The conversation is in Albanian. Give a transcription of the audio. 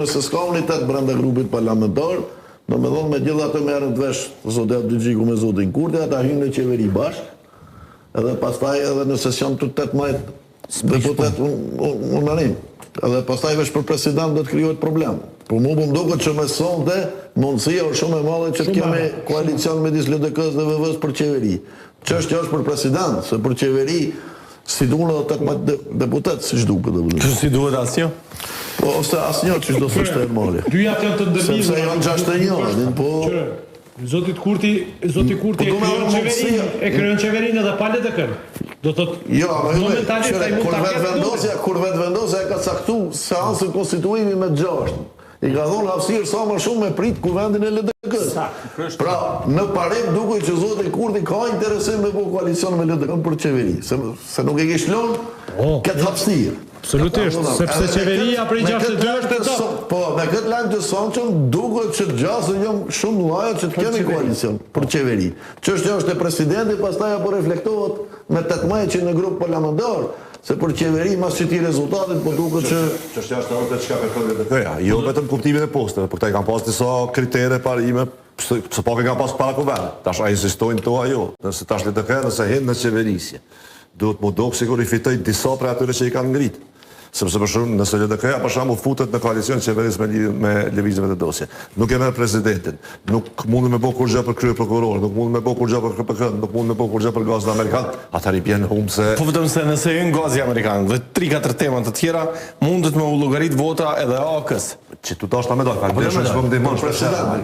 Nëse s'ka unitet brenda grupit parlamentar, do me thonë me gjitha të merën të vesh zotet Dyxhiku me zotin Kurti, ata hynë në qeveri bashk, edhe pastaj edhe në sesion të 18 deputet unanim. Edhe pastaj vesh për president do të krijohet problem. Por mu më duket që me sonte mundësia është shumë e madhe që të kemi koalicion midis LDK-s dhe VV-s për qeveri. Çështja është për president, se për qeveri si duhen edhe 18 deputet, siç duket. Si duhet asnjë? Po, ose asnjë që do thoshte Ermali. Dyjat janë të ndërlidhur. Sepse janë 61, po. Zoti Kurti e krijon qeverinë edhe pa LDK-n. Do thotë Jo, kur vetë vendosja e ka caktuar seancën konstituimi me 6. I ka thonë hapësirë sa më shumë me prit kuvendin e LDK-s. Pra, në parim duket që zoti Kurti ka interesim me bu koalicion me LDK-n për qeveri, se nuk e kish lënë këtë hapësirë. Absolutisht, sepse qeveria prej 62 është e top. Po, me këtë lajm të sonqëm duket që gjasë jam shumë llaja që të kemi koalicion për qeveri. Çështja është e presidenti, pastaj apo reflektohet me 18 që në grup parlamentar, se për qeveri mas çiti rezultatit po duket që çështja është edhe çka kërkon LDK-ja, jo vetëm kuptimin e posteve, por këta kanë pas disa kritere parime, se pak e kanë pas para kuvend. Tash ai insistojnë to ajo, nëse tash LDK nëse hin në qeverisje, duhet më dok sikur i fitoj disa prej atyre që i kanë ngrit. Sepse për shumë, nëse LDK-ja për shembull futet në koalicion qeverisë me lëvizjeve të dosje. Nuk e merr presidentin, nuk mundën me bë kurrë për krye prokuror, nuk mundën me bë kurrë për KPK, nuk mundën me bë kurrë për gazin amerikan, atëri bjen humse. Po vetëm se nëse hyn gazi amerikan dhe 3-4 tema të tjera, mundet me u llogarit vota edhe AK-s. Që tu tash ta më dal, ka dëshë që po më ndihmon presidenti.